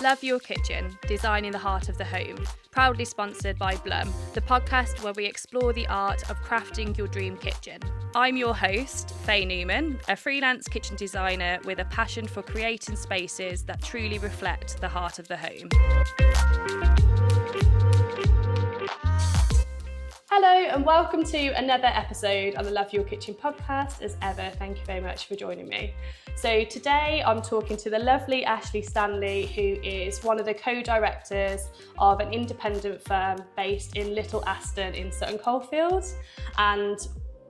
Love Your Kitchen, Designing the Heart of the Home, proudly sponsored by Blum, the podcast where we explore the art of crafting your dream kitchen. I'm your host, Faye Newman, a freelance kitchen designer with a passion for creating spaces that truly reflect the heart of the home. Hello and welcome to another episode on the Love Your Kitchen podcast. As ever, thank you very much for joining me. So today I'm talking to the lovely Ashley Stanley, who is one of the co-directors of an independent firm based in Little Aston in Sutton Coldfield. And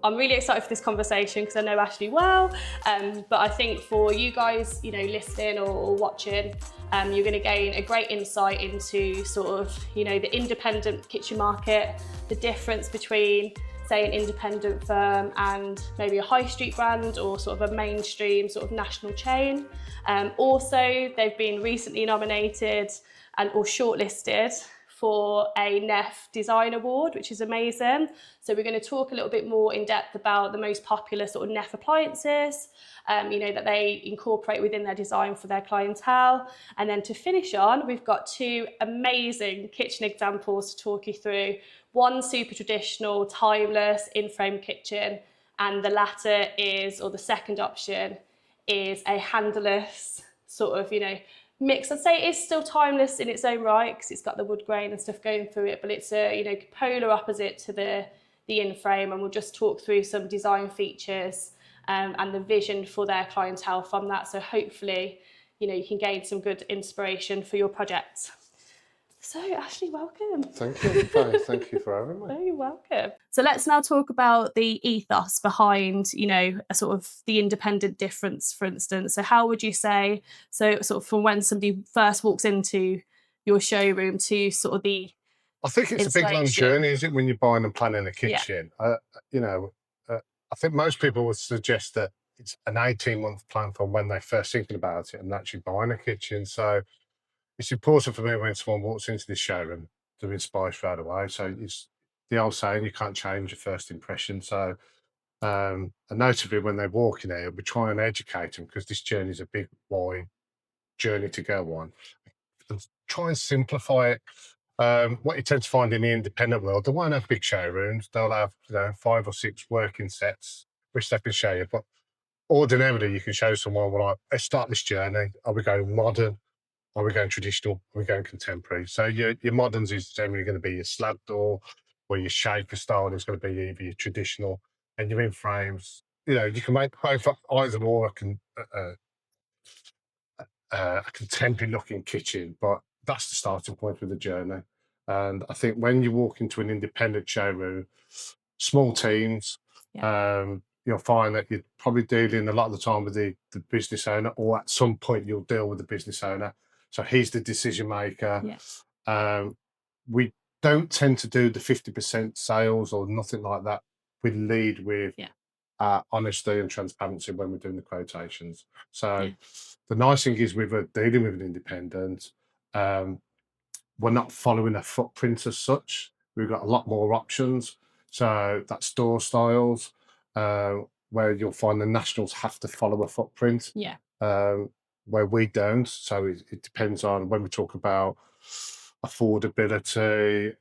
I'm really excited for this conversation because I know Ashley well, but I think for you guys, listening or watching, you're going to gain a great insight into sort of, the independent kitchen market, the difference between, say, an independent firm and maybe a high street brand or sort of a mainstream sort of national chain. Also, they've been recently nominated or shortlisted for a NEFF Design Award, which is amazing. So we're going to talk a little bit more in depth about the most popular sort of NEFF appliances, that they incorporate within their design for their clientele. And then to finish on, we've got two amazing kitchen examples to talk you through. One super traditional, timeless, in-frame kitchen, and the latter is, or the second option, is a handleless sort of, mix. I'd say it is still timeless in its own right because it's got the wood grain and stuff going through it, but it's a polar opposite to the in-frame, and we'll just talk through some design features and the vision for their clientele from that. So hopefully, you can gain some good inspiration for your projects. So Ashley, welcome. Thank you. Thank you for having me. Oh, you're welcome. So let's now talk about the ethos behind, a sort of the independent difference, for instance. So how would you say, so sort of from when somebody first walks into your showroom to sort of the I think it's a big long journey, isn't it, when you're buying and planning a kitchen? Yeah. I think most people would suggest that it's an 18-month plan from when they're first thinking about it and actually buying a kitchen. So it's important for me when someone walks into this showroom to be inspired straight away. So it's the old saying, you can't change your first impression. So, and notably when they walk in here, we try and educate them because this journey is a big, wide journey to go on. And try and simplify it. What you tend to find in the independent world, they won't have big showrooms. They'll have 5 or 6 working sets, which they can show you. But ordinarily, you can show someone, well, let's start this journey. Are we going modern? Are we going traditional? Are we going contemporary? So your moderns is generally going to be your slab door, or your shaper style is going to be either your traditional, and your in frames. You can make both either or a contemporary looking kitchen, but that's the starting point with the journey. And I think when you walk into an independent showroom, small teams, you'll find that you're probably dealing a lot of the time with the business owner, or at some point you'll deal with the business owner. So he's the decision maker. Yes. We don't tend to do the 50% sales or nothing like that. We lead with honesty and transparency when we're doing the quotations. So the nice thing is with dealing with an independent, we're not following a footprint as such. We've got a lot more options. So that's store styles, where you'll find the nationals have to follow a footprint. Yeah. Where we don't. So it depends on when we talk about affordability,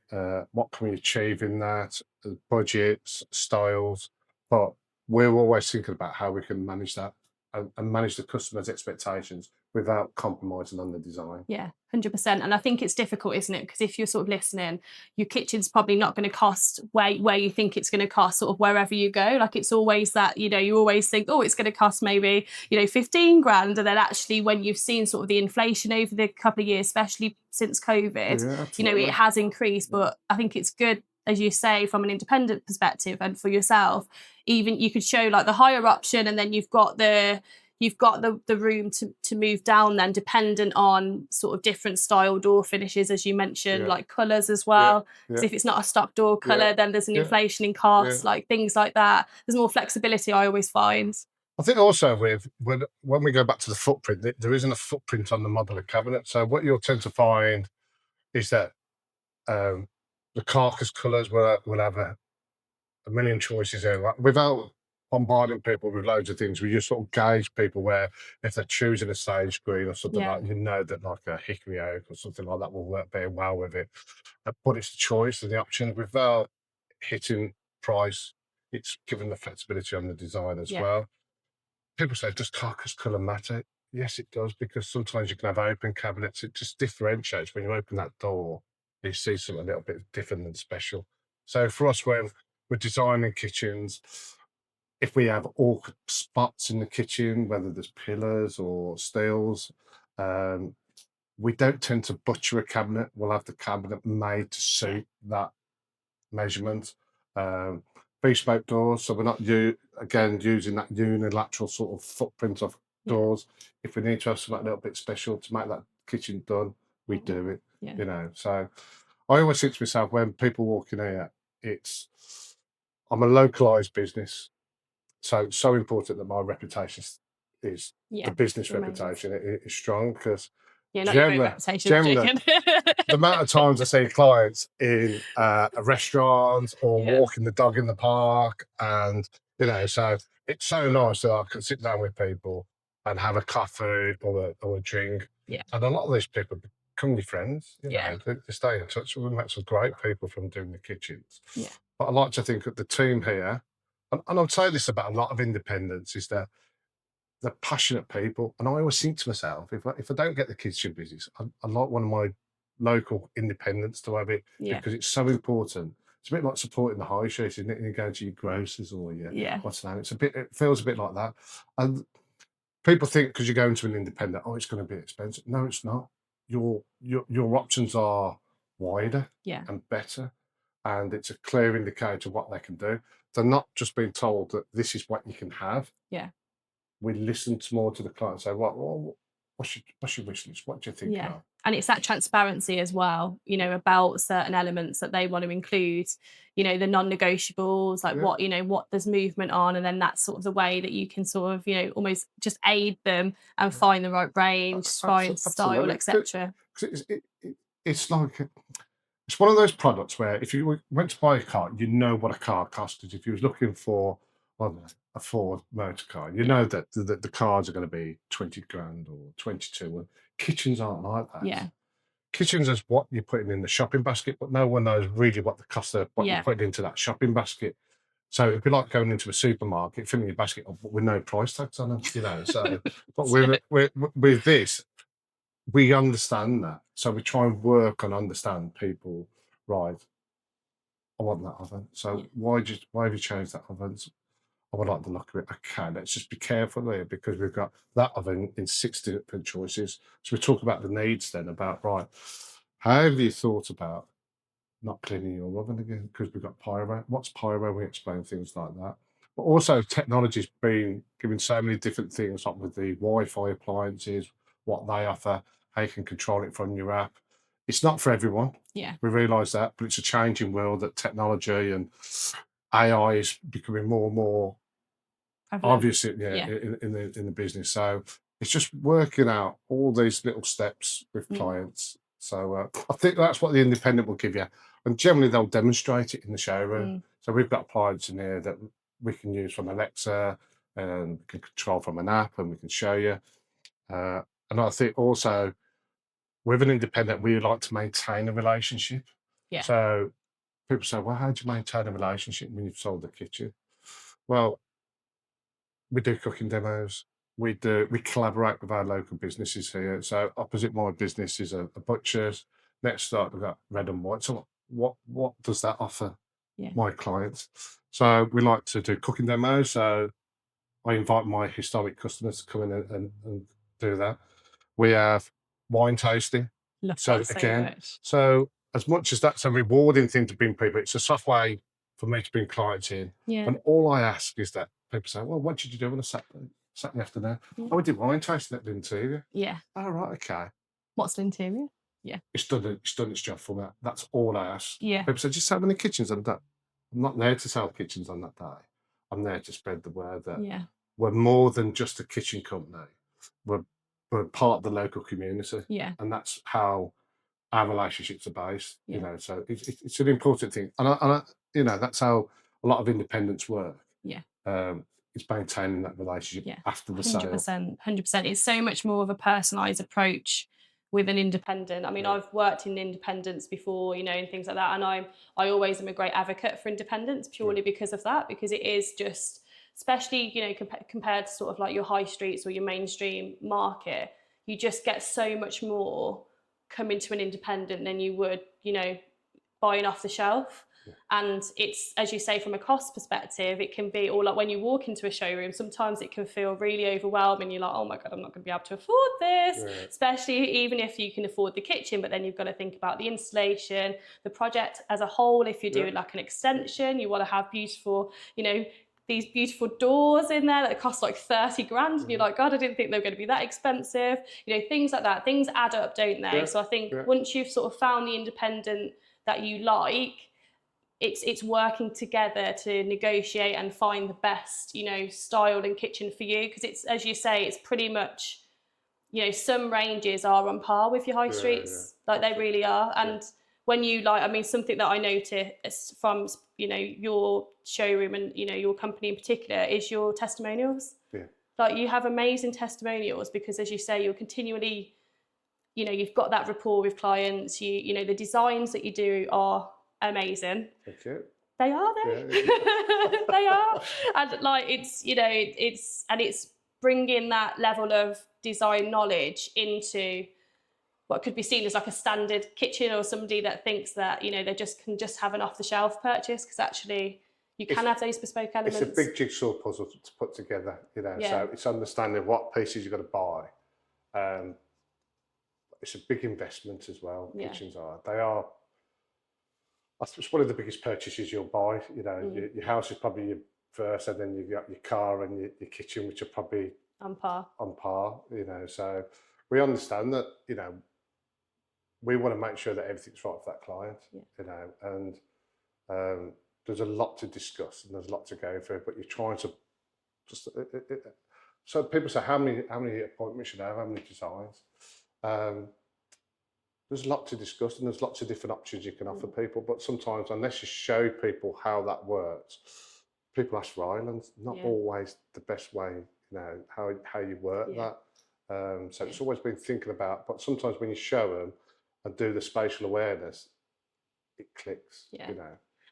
what can we achieve in that, budgets, styles. But we're always thinking about how we can manage that and manage the customer's expectations without compromising on the design. Yeah, 100%. And I think it's difficult, isn't it? Because if you're sort of listening, your kitchen's probably not going to cost where you think it's going to cost, sort of wherever you go. Like it's always that, you always think, oh, it's going to cost maybe, 15 grand. And then actually when you've seen sort of the inflation over the couple of years, especially since COVID, it has increased. But I think it's good, as you say, from an independent perspective and for yourself, even you could show like the higher option, and then you've got the room to move down then, dependent on sort of different style door finishes, as you mentioned, like colours as well. Because if it's not a stock door colour, then there's an inflation in costs, like things like that. There's more flexibility, I always find. I think also when we go back to the footprint, there isn't a footprint on the modular cabinet. So what you'll tend to find is that the carcass colours will have a million choices there, right? Without bombarding people with loads of things. We just sort of gauge people where if they're choosing a sage green or something Yeah. like, you know, that like a hickory oak or something like that will work very well with it. But it's the choice and the options without hitting price. It's given the flexibility on the design as Yeah. well. People say, does carcass colour matter? Yes, it does, because sometimes you can have open cabinets. It just differentiates when you open that door. You see something a little bit different and special. So for us, when we're designing kitchens, if we have awkward spots in the kitchen, whether there's pillars or steels, we don't tend to butcher a cabinet. We'll have the cabinet made to suit that measurement. Bespoke doors, so we're not again using that unilateral sort of footprint of doors. If we need to have something a little bit special to make that kitchen done, we do it. You know, so I always think to myself when people walk in here, I'm a localized business, so it's so important that my reputation is the business reputation is strong, because not your own reputation. The amount of times I see clients in a restaurant or walking the dog in the park, and you know, so it's so nice that I can sit down with people and have a coffee or a drink. And a lot of these people become your friends. You know, they stay in touch with them. That's some great people from doing the kitchens. But I like to think that the team here, and I'll say this about a lot of independents, is that they're passionate people. And I always think to myself, if I don't get the kitchen business, I like one of my local independents to have it, because it's so important. It's a bit like supporting the high street, isn't it? You go to your grocers or your what's the name. It feels a bit like that. And people think because you're going to an independent, oh, it's going to be expensive. No, it's not. Your options are wider and better, and it's a clear indicator of what they can do. They're not just being told that this is what you can have. We listen more to the client and say, what's your wish list? What do you think of? And it's that transparency as well, you know, about certain elements that they want to include, you know, the non-negotiables, like what there's movement on, and then that's sort of the way that you can sort of, you know, almost just aid them and find the right range, find style, etc. It's like, it's one of those products where if you went to buy a car, you know what a car costed. If you was looking for a Ford motor car, you know that the cars are going to be 20 grand or 22. And kitchens aren't like that. Kitchens is what you're putting in the shopping basket, but no one knows really what the cost of what you're putting into that shopping basket. So it'd be like going into a supermarket, filling your basket up with no price tags on them, you know. So, but with this, we understand that. So we try and work and understand people. Right, I want that oven. So why have you changed that oven? I would like the look of it. Okay, let's just be careful here, because we've got that oven in 6 different choices. So we talk about the needs then, about, right, how have you thought about not cleaning your oven again because we've got pyro? What's pyro? We explain things like that. But also technology's been given so many different things, like with the Wi-Fi appliances, what they offer, how you can control it from your app. It's not for everyone. We realise that, but it's a changing world that technology and AI is becoming more and more obviously in the business. So it's just working out all these little steps with clients. So I think that's what the independent will give you, and generally they'll demonstrate it in the showroom. So we've got appliances in here that we can use from Alexa, and we can control from an app, and we can show you. And I think also with an independent, we like to maintain a relationship. So people say, well, how do you maintain a relationship when you've sold the kitchen? Well, we do cooking demos. We collaborate with our local businesses here. So opposite my business is a butcher's. Next up, we've got Red and White. So what does that offer my clients? So we like to do cooking demos. So I invite my historic customers to come in and do that. We have wine tasting. So again, so as much as that's a rewarding thing to bring people, it's a soft way for me to bring clients in. And all I ask is that people say, well, what did you do on a Saturday afternoon? Oh, we did wine tasting at Linteria. Oh, right, okay. What's Linteria? It's done its job for me. That's all I ask. People say, just how many kitchens on that? I'm not there to sell kitchens on that day. I'm there to spread the word that we're more than just a kitchen company. We're part of the local community. And that's how our relationships are based. You know, so it's an important thing. And I, you know, that's how a lot of independents work. it's maintaining that relationship after the sale. 100%. It's so much more of a personalised approach with an independent. I mean, I've worked in independents before, and things like that, and I always am a great advocate for independence purely because of that, because it is just, especially, compared to sort of like your high streets or your mainstream market, you just get so much more coming to an independent than you would, buying off the shelf. And it's, as you say, from a cost perspective, it can be, or like when you walk into a showroom, sometimes it can feel really overwhelming. You're like, oh my God, I'm not going to be able to afford this, especially even if you can afford the kitchen, but then you've got to think about the installation, the project as a whole. If you're doing like an extension, you want to have beautiful, these beautiful doors in there that cost like 30 grand. And you're like, God, I didn't think they were going to be that expensive. Things like that. Things add up, don't they? So I think once you've sort of found the independent that you like, it's working together to negotiate and find the best, style and kitchen for you. Because it's, as you say, it's pretty much, some ranges are on par with your high streets. Like they really are. And when you something that I noticed from, your showroom and, your company in particular is your testimonials. Like you have amazing testimonials because, as you say, you're continually, you've got that rapport with clients. The designs that you do are amazing. Thank you. They are though. They are. And like it's bringing that level of design knowledge into what could be seen as like a standard kitchen, or somebody that thinks that they can just have an off the shelf purchase, because actually you can have those bespoke elements. It's a big jigsaw puzzle to put together, so it's understanding what pieces you've got to buy. It's a big investment as well. Kitchens are. They are. It's one of the biggest purchases you'll buy. Your house is probably your first, and then you've got your car and your kitchen, which are probably on par. So we understand that. We want to make sure that everything's right for that client. And there's a lot to discuss and there's a lot to go through. But you're trying to just. So people say, how many appointments should I have? How many designs? There's a lot to discuss and there's lots of different options you can offer people, but sometimes unless you show people how that works, people ask for islands, not always the best way, how you work that. So it's always been thinking about, but sometimes when you show them and do the spatial awareness, it clicks, And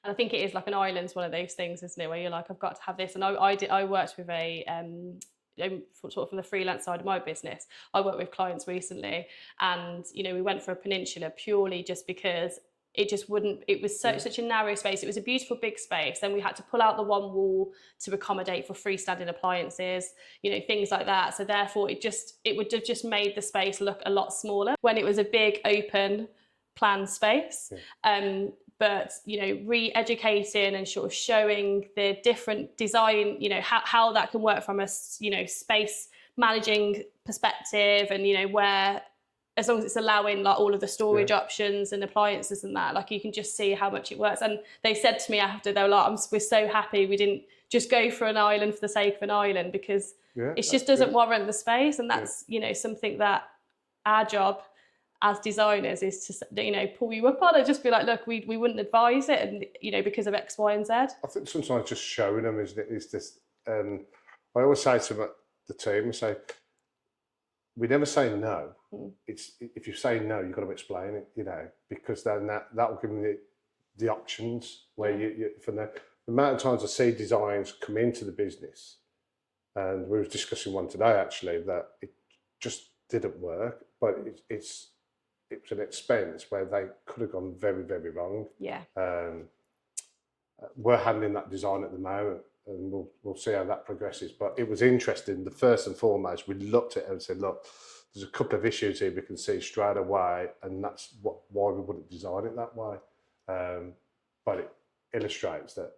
I think it is like an island's one of those things, isn't it, where you're like, I've got to have this. And I worked with a sort of from the freelance side of my business, I worked with clients recently, and we went for a peninsula purely just because it just wouldn't, it was such a narrow space. It was a beautiful big space. Then we had to pull out the one wall to accommodate for freestanding appliances, things like that. So therefore it would have just made the space look a lot smaller when it was a big open plan space. But re-educating and sort of showing the different design, how that can work from a space managing perspective, and where, as long as it's allowing like all of the storage options and appliances and that, like you can just see how much it works. And they said to me after, they were like, we're so happy we didn't just go for an island for the sake of an island, because it just doesn't warrant the space. And that's something that our job as designers is to pull you up on and just be like, look, we wouldn't advise it, and because of X, Y, and Z. I think sometimes just showing them is this. I always say to the team, we never say no. It's if you say no, you've got to explain it, because then that will give them the options where you from the amount of times I see designs come into the business, and we were discussing one today actually that it just didn't work, but it was an expense where they could have gone very, very wrong. We're handling that design at the moment, and we'll see how that progresses. But it was interesting. The first and foremost, we looked at it and said, look, there's a couple of issues here we can see straight away, and that's why we wouldn't design it that way. But it illustrates that,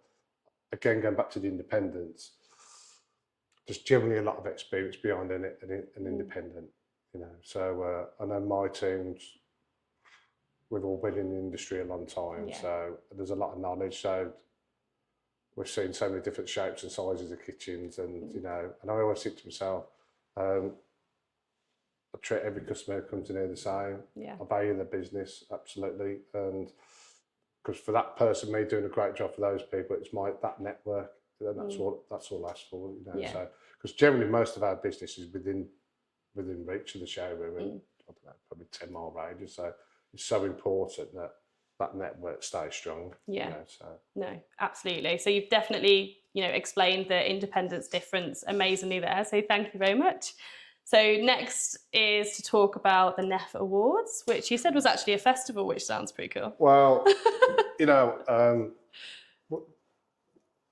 again, going back to the independence, there's generally a lot of experience behind an independent. So I know my teams, we've all been in the industry a long time, so there's a lot of knowledge. So we've seen so many different shapes and sizes of kitchens, and and I always think to myself, I treat every customer who comes in here the same. I value their business absolutely, and because for that person, me doing a great job for those people, it's that network. then that's all I ask for, you know. Yeah. So because generally most of our business is within reach of the showroom, and I don't know, probably 10-mile radius. So it's so important that that network stays strong. Yeah. You know, so. No, absolutely. So you've definitely, you know, explained the independence difference amazingly there. So thank you very much. So next is to talk about the NEFF Awards, which you said was actually a festival, which sounds pretty cool. Well, you know,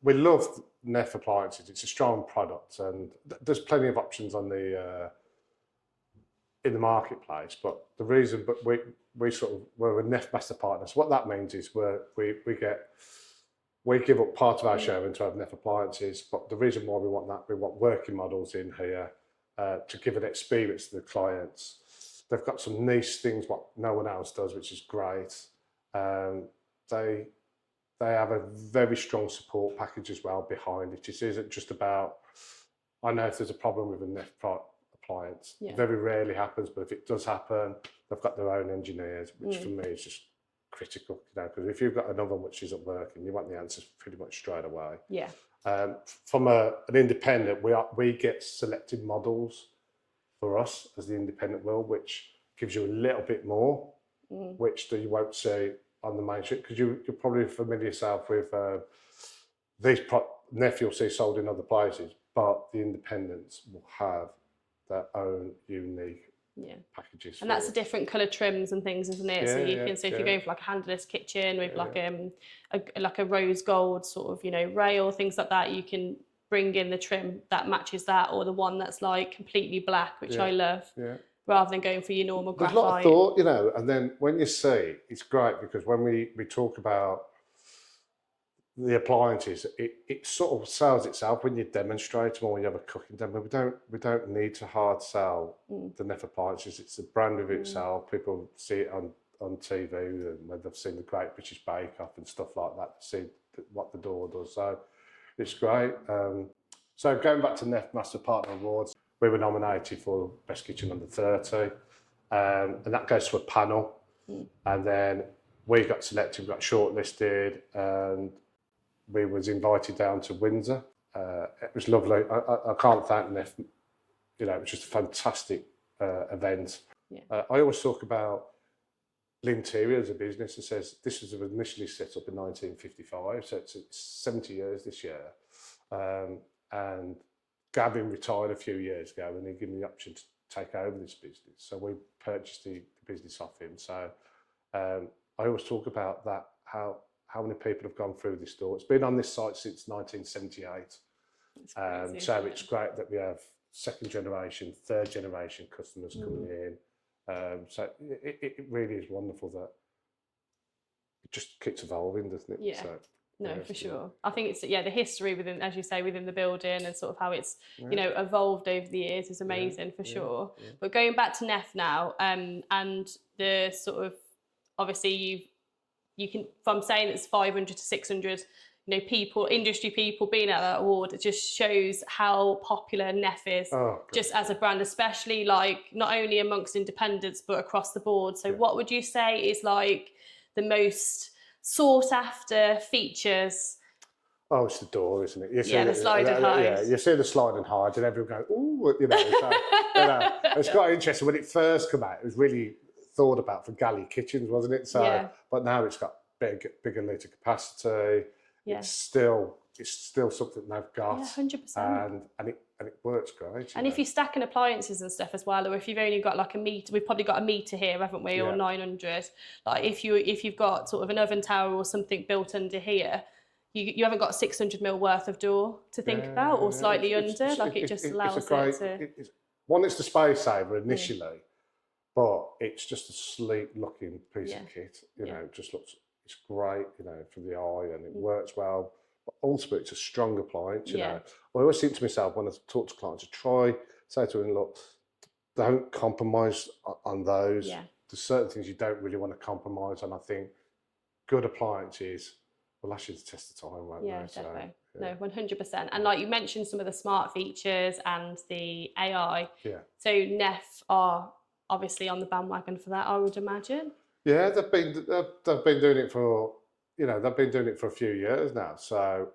we love NEFF appliances. It's a strong product, and there's plenty of options on the in the marketplace. But the reason, we're a NEFF master partner. So what that means is we give up part of our showroom to have NEFF appliances. But the reason why we want that, we want working models in here to give an experience to the clients. They've got some niche things what no one else does, which is great. They have a very strong support package as well behind it. It isn't just about, I know if there's a problem with a NEFF appliance, it very rarely happens, but if it does happen, they've got their own engineers, which for me is just critical, you know, because if you've got an oven which isn't working, you want the answers pretty much straight away. Yeah. From an independent, we get selected models for us as the independent will, which gives you a little bit more, which you won't see on the main street, because you're probably familiar yourself with these NEFF you'll see sold in other places, but the independents will have their own unique packages. And that's the different colour trims and things, isn't it? So you can, so if you're going for like a handleless kitchen with like a rose gold sort of, you know, rail, things like that, you can bring in the trim that matches that, or the one that's like completely black, which I love. Yeah. Rather than going for your normal graphite. There's a lot of thought, you know, and then when you see, it's great because when we talk about the appliances, it sort of sells itself when you demonstrate them or when you have a cooking demo. We don't need to hard sell the NEFF appliances. It's a brand of itself. People see it on TV and when they've seen the Great British Bake Off and stuff like that, to see what the door does. So it's great. So going back to NEFF Master Partner Awards, we were nominated for Best Kitchen Under 30, and that goes to a panel. And then we got selected, we got shortlisted, and we was invited down to Windsor. It was lovely. I can't thank NEFF. You know, it was just a fantastic event. Yeah. I always talk about Linteria as a business. It says this was initially set up in 1955, so it's 70 years this year. And Gavin retired a few years ago, and he gave me the option to take over this business. So we purchased the business off him. So I always talk about that, how many people have gone through this door. It's been on this site since 1978. Crazy, so it's great that we have second generation, third generation customers coming in. So it really is wonderful that it just keeps evolving, doesn't it? Yeah. So, no, for sure. I think it's, the history within, as you say, within the building and sort of how it's, you know, evolved over the years is amazing for sure. Yeah. But going back to NEFF now, and the sort of, obviously you can, from saying it's 500 to 600, you know, people, industry people being at that award, it just shows how popular NEFF is just as a brand, especially like not only amongst independents, but across the board. So what would you say is like the most sought after features? Oh, it's the door, isn't it? You see the Slide&Hide. Yeah, you see the Slide&Hide and everyone go, ooh, you know. So, you know, it's quite interesting. When it first came out, it was really thought about for galley kitchens, wasn't it? So, but now it's got bigger litre capacity. Yeah. It's still something they've got. Yeah, 100%. And it works great. And if you're stacking appliances and stuff as well, or if you've only got like a meter, we've probably got a meter here, haven't we, or 900. Like if you've got sort of an oven tower or something built under here, you haven't got 600 mil worth of door to think about, or slightly under. It just allows it to. It's the space saver initially, but it's just a sleek looking piece of kit. You know, it just looks. It's great, you know, for the eye, and it works well. But ultimately, it's a strong appliance, you know. I always think to myself when I talk to clients, say to them, look, don't compromise on those. Yeah. There's certain things you don't really want to compromise on. I think good appliances will last you the test of time, won't they? Definitely. So, no, 100%. And like you mentioned, some of the smart features and the AI. Yeah. So NEFF are obviously on the bandwagon for that, I would imagine. Yeah, they've been doing it for, you know, they've been doing it for a few years now. So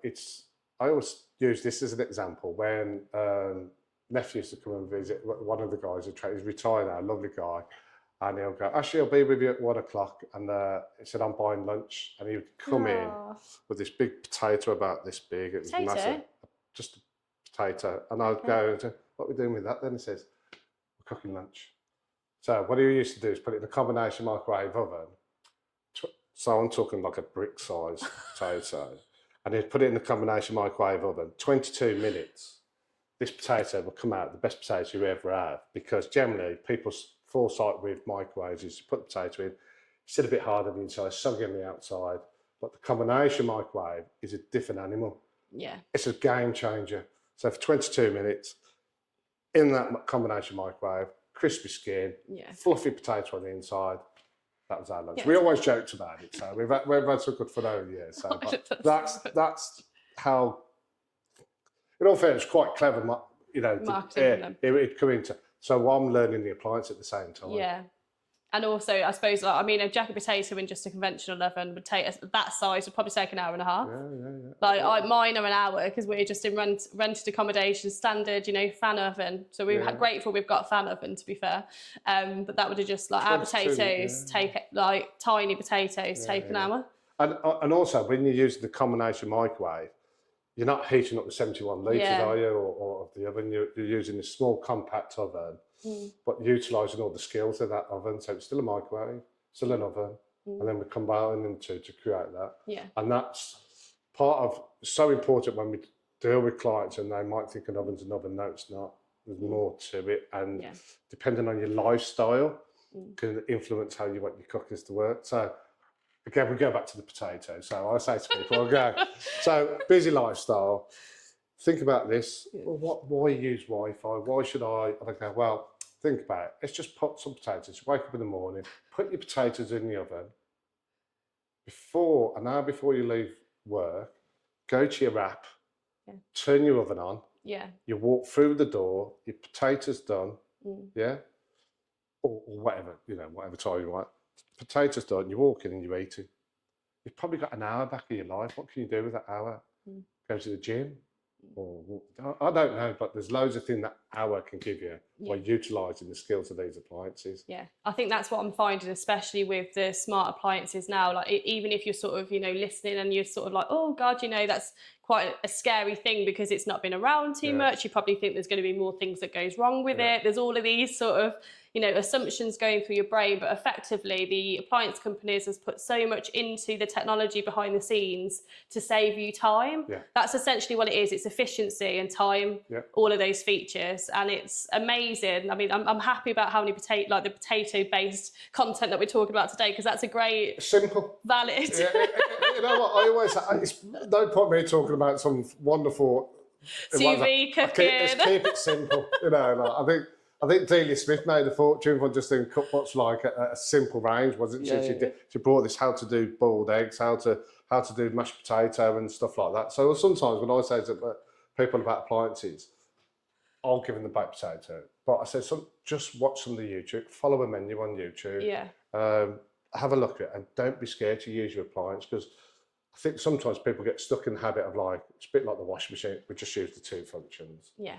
I always use this as an example when NEFF used to come and visit. One of the guys he's retired now, lovely guy, and he'll go, Ashley, I'll be with you at 1 o'clock. And he said, I'm buying lunch. And he would come in with this big potato about this big. It was massive, just a potato. And I'd go, what are we doing with that then? He says, we're cooking lunch. So what he used to do is put it in a combination microwave oven. So I'm talking like a brick size potato. And he'd put it in the combination microwave oven, 22 minutes. This potato will come out the best potato you ever have, because generally people's foresight with microwaves is you put the potato in, sit a bit hard on the inside, soggy on the outside. But the combination microwave is a different animal. Yeah. It's a game changer. So for 22 minutes, in that combination microwave, crispy skin, fluffy potato on the inside. That was our lunch. Yeah. We always joked about it, so we've had some good fun over the years. So that's how, in all fairness, quite clever, marketing. It come into. So I'm learning the appliance at the same time. Yeah. And also, I suppose, a jacket potato in just a conventional oven would take that size would probably take an hour and a half. Yeah. Mine are an hour because we're just in rented accommodation, standard, fan oven. So we're grateful we've got a fan oven, to be fair. But that would have just our potatoes take tiny potatoes take an hour. And also, when you're using the combination microwave, you're not heating up the 71 litres, are you, or of the oven? You're using this small compact oven. But utilising all the skills of that oven, so it's still a microwave, still an oven, and then we combine them to create that. Yeah. And that's part of so important when we deal with clients, and they might think an oven's an oven. No, it's not. There's more to it, and depending on your lifestyle, can influence how you want your cookers to work. So again, we go back to the potato. So I say to people, so busy lifestyle. Think about this. Well, why use Wi-Fi? Why should I? And I go, well, think about it. Let's just put some potatoes. Wake up in the morning, put your potatoes in the oven. An hour before you leave work, go to your app, turn your oven on. Yeah. You walk through the door, your potatoes done. Yeah. Or whatever, whatever time you want. Potatoes done, you walk in and you're eating. You've probably got an hour back of your life. What can you do with that hour? Go to the gym. Or I don't know, but there's loads of things that hour can give you by utilising the skills of these appliances. Yeah, I think that's what I'm finding, especially with the smart appliances now. Like even if you're sort of listening and you're sort of like, oh God, that's quite a scary thing because it's not been around too much. You probably think there's going to be more things that goes wrong with it. There's all of these sort of assumptions going through your brain, but effectively the appliance companies has put so much into the technology behind the scenes to save you time. That's essentially what it is. It's efficiency and time, all of those features, and it's amazing. I mean, I'm happy about how many the potato-based content that we're talking about today, because that's a great, simple, valid. You know what? I always say, it's no point me talking about some wonderful TV cooking. Let's keep it simple. I think Delia Smith made a fortune from just doing cookbooks like a simple range, wasn't she? She brought this how to do boiled eggs, how to do mashed potato and stuff like that. So sometimes when I say to people about appliances, I'll give them the baked potato. But I said, just watch some of the YouTube, follow a menu on YouTube. Have a look at it and don't be scared to use your appliance, because I think sometimes people get stuck in the habit of it's a bit like the washing machine, we just use the two functions. Yeah.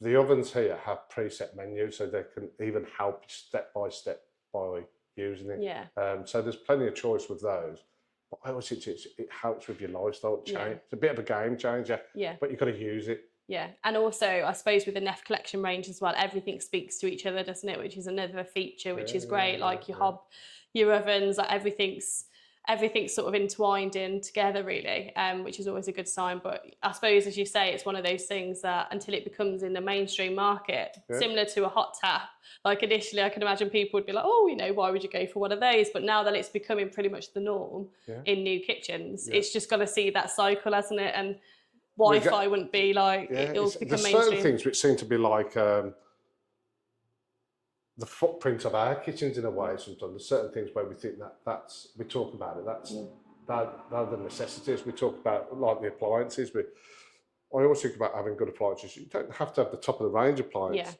The ovens here have preset menus, so they can even help you step by step by using it. Yeah. So there's plenty of choice with those. But I always think it helps with your lifestyle change. It's a bit of a game changer. Yeah. But you've got to use it. Yeah, and also I suppose with the NEFF collection range as well, everything speaks to each other, doesn't it? Which is another feature, which is great. Like your hob, your ovens, everything's sort of entwined in together, really, which is always a good sign. But I suppose, as you say, it's one of those things that until it becomes in the mainstream market, similar to a hot tap, like initially I can imagine people would be like, oh, why would you go for one of those? But now that it's becoming pretty much the norm in new kitchens, it's just got to see that cycle, hasn't it? And Wi-Fi wouldn't be it'll become mainstream. There's certain things which seem to be like the footprint of our kitchens in a way. Sometimes there's certain things where we think we talk about it. They're the necessities. We talk about like the appliances. I always think about having good appliances. You don't have to have the top of the range appliance. Yeah.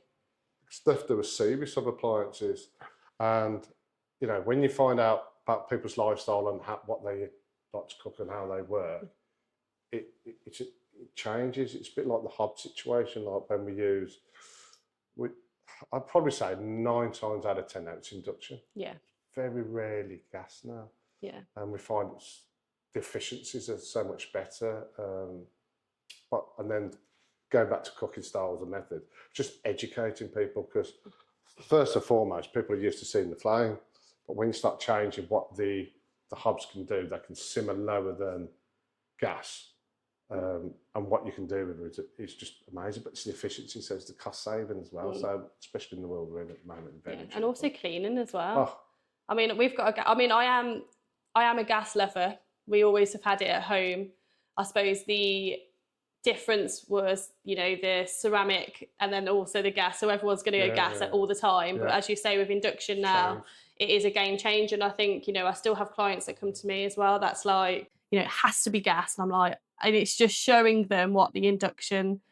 Stuff there a series of appliances, and when you find out about people's lifestyle and what they like to cook and how they work, it changes. It's a bit like the hob situation, like when we use, I'd probably say 9 times out of 10 now it's induction. Yeah. Very rarely gas now. Yeah. And we find the efficiencies are so much better. And then going back to cooking styles and methods, just educating people, because first and foremost, people are used to seeing the flame, but when you start changing what the hobs can do, they can simmer lower than gas. And what you can do with it is just amazing. But it's the efficiency, so it's the cost saving as well. So especially in the world we're in at the moment, and also cleaning as well. Oh. I mean, we've got. I am a gas lover. We always have had it at home. I suppose the difference was, the ceramic and then also the gas. So everyone's going to go gas all the time. But as you say, with induction now, it is a game changer. And I think, I still have clients that come to me as well. That's like, it has to be gas. And I'm like, and it's just showing them what the induction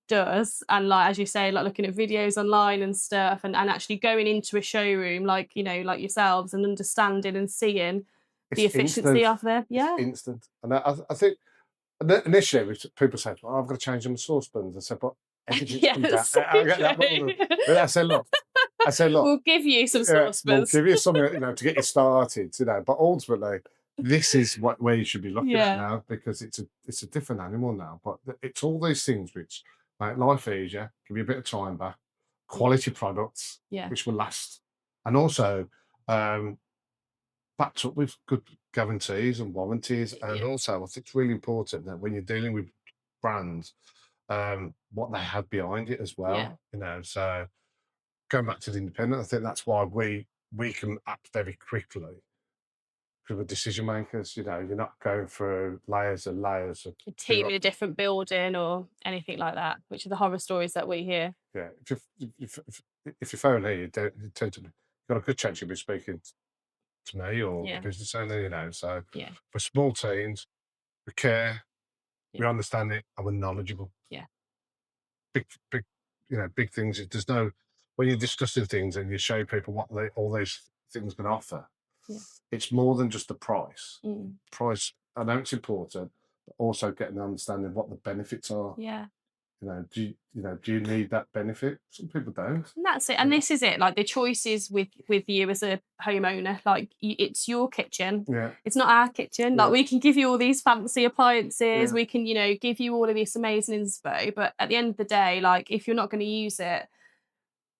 does. And like, as you say, like looking at videos online and stuff, and actually going into a showroom, like, like yourselves, and understanding and seeing the efficiency of them. Yeah. It's instant. And I think initially people said, well, I've got to change them saucepans. I said, but everything's come down. I get that. But I said, look, we'll give you some saucepans. We'll give you something, to get you started, but ultimately, this is where you should be looking at now, because it's a different animal now. But it's all these things which make life easier, give you a bit of time back, quality products, which will last, and also backed up with good guarantees and warranties. And also, I think it's really important that when you're dealing with brands, what they have behind it as well. So going back to the independent, I think that's why we can act very quickly. Because we're decision makers, you're not going through layers and layers of a team in a different building or anything like that, which are the horror stories that we hear. Yeah, if you phone here, you tend to, you've got a good chance you'll be speaking to me or the business owner, So for small teams, we care, we understand it, and we're knowledgeable. Yeah. Big things. There's no, when you're discussing things and you show people what all these things can offer, it's more than just the price. Price, I know it's important, but also getting an understanding of what the benefits are. Yeah. Do you need that benefit? Some people don't. And that's it. And this is it. Like the choice is with you as a homeowner. Like it's your kitchen. Yeah. It's not our kitchen. Like we can give you all these fancy appliances. We can, give you all of this amazing inspo. But at the end of the day, like if you're not going to use it,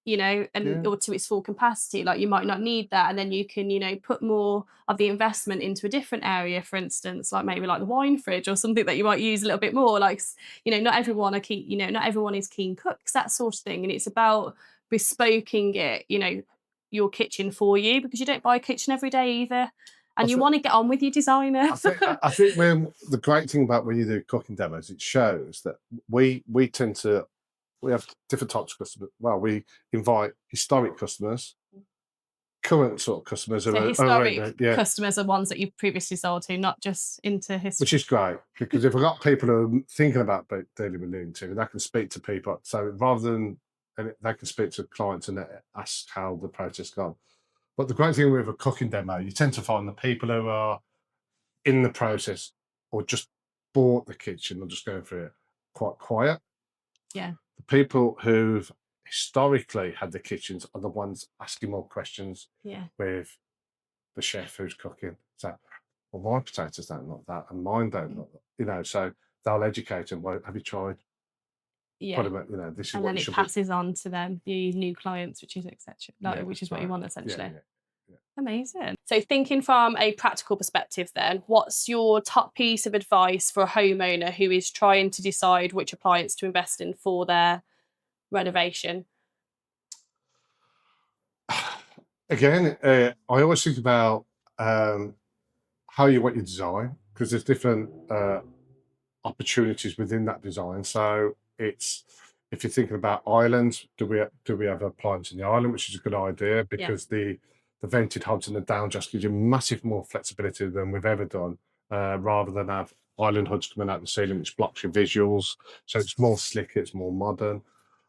or to its full capacity, like you might not need that, and then you can put more of the investment into a different area, for instance, like maybe like the wine fridge or something that you might use a little bit more, like not everyone not everyone is keen cooks, that sort of thing. And it's about bespoking it, your kitchen for you, because you don't buy a kitchen every day either, and you want to get on with your designer. I think the great thing about when you do cooking demos, it shows that we tend to, we have different types of customers. Well, we invite historic customers, current sort of customers. So historic customers are ones that you've previously sold to, not just into history. Which is great, because if we've got people who are thinking about dealing with lunatic, they can speak to people. So rather than, they can speak to clients and ask how the process gone. But the great thing with a cooking demo, you tend to find the people who are in the process or just bought the kitchen or just going through it quite quiet. Yeah. The people who've historically had the kitchens are the ones asking more questions with the chef who's cooking. So, well, my potatoes don't look that, and mine don't look that. So they'll educate them. Well, have you tried? Yeah. This is and what then it it should passes on to them, the new clients, which is etc. Which is what you want essentially. Yeah. Amazing. So thinking from a practical perspective then, what's your top piece of advice for a homeowner who is trying to decide which appliance to invest in for their renovation? Again, I always think about how you want your design, because there's different opportunities within that design. So it's, if you're thinking about islands, do we have an appliance in the island, which is a good idea, because the vented hobs and the down just gives you massive more flexibility than we've ever done, rather than have island hoods coming out the ceiling, which blocks your visuals. So it's more slick, it's more modern.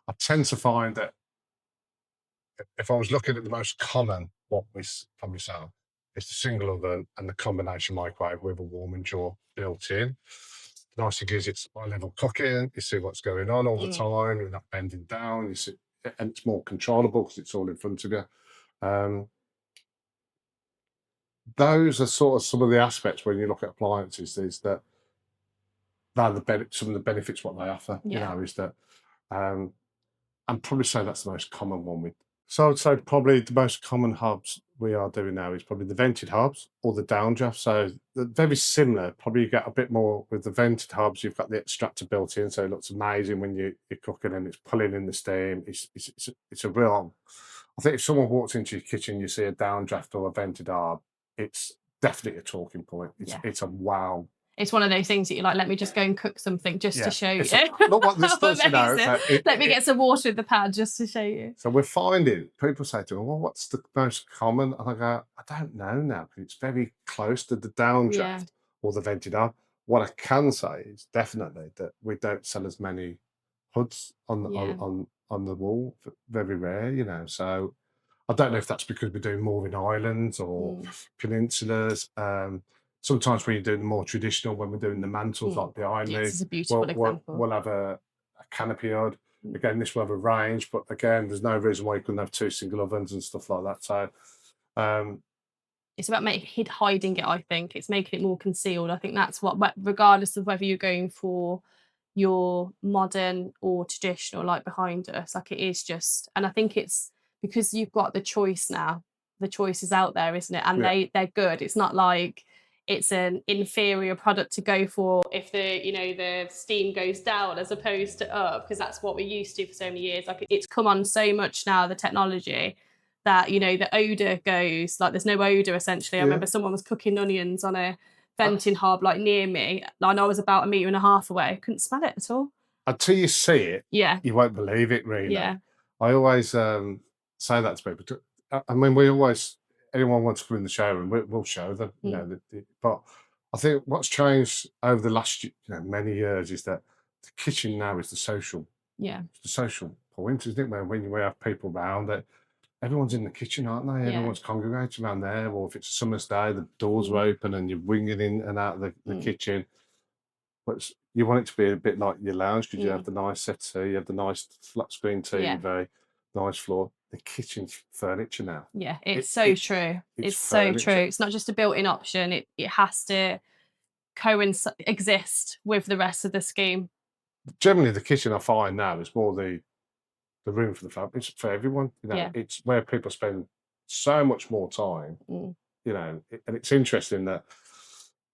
I tend to find that if I was looking at the most common, what we probably sell, it's the single oven and the combination microwave with a warming jaw built in. The nice thing is it's high level cooking. You see what's going on all the time. You're not bending down. You see, and it's more controllable because it's all in front of you. Those are sort of some of the aspects when you look at appliances. Is that some of the benefits what they offer. You know, is that I'd probably say that's the most common one. So I'd say probably the most common hobs we are doing now is probably the vented hobs or the downdraft. So they're very similar. Probably you get a bit more with the vented hobs. You've got the extractor built in, so it looks amazing when you're cooking and it's pulling in the steam. It's a real. I think if someone walks into your kitchen, you see a downdraft or a vented hob, it's definitely a talking point. It's a wow. It's one of those things that you're like, let me just go and cook something just to show you. Look what this does, you know. Let me get some water in the pan just to show you. So we're finding, people say to me, well, what's the most common? And I go, I don't know now, because it's very close to the downdraft or the vented hob. What I can say is definitely that we don't sell as many hoods on the wall. Very rare, you know. So I don't know if that's because we're doing more in islands or peninsulas. Sometimes when you're doing the more traditional, when we're doing the mantles like behind me, this is a beautiful example. We'll have a canopy hood. Again, this will have a range, but again, there's no reason why you couldn't have 2 single ovens and stuff like that. So it's about hiding it, I think. It's making it more concealed. I think that's what, regardless of whether you're going for your modern or traditional, like behind us, like it is just, and I think it's because you've got the choice now. The choice is out there, isn't it? And they're good. It's not like it's an inferior product to go for if the steam goes down as opposed to up, because that's what we're used to for so many years. Like it's come on so much now, the technology, that the odor goes, like there's no odor essentially. I remember someone was cooking onions on a venting hob like near me, and I was about 1.5 meters away. Couldn't smell it at all. Until you see it, you won't believe it, really. I always say that to people. I mean, anyone wants to come in the showroom, we'll show them, you know. But I think what's changed over the last many years is that the kitchen now is the social point, isn't it? When we have people around, that everyone's in the kitchen, aren't they? Everyone's congregating around there. Or if it's a summer's day, the doors are open and you're winging in and out of the kitchen. But you want it to be a bit like your lounge, because you have the nice settee, you have the nice flat screen TV, nice floor. The kitchen furniture now. Yeah, it's so true. It's so true. It's not just a built-in option. It has to exist with the rest of the scheme. Generally, the kitchen I find now is more the room for the family. It's for everyone. It's where people spend so much more time. And it's interesting that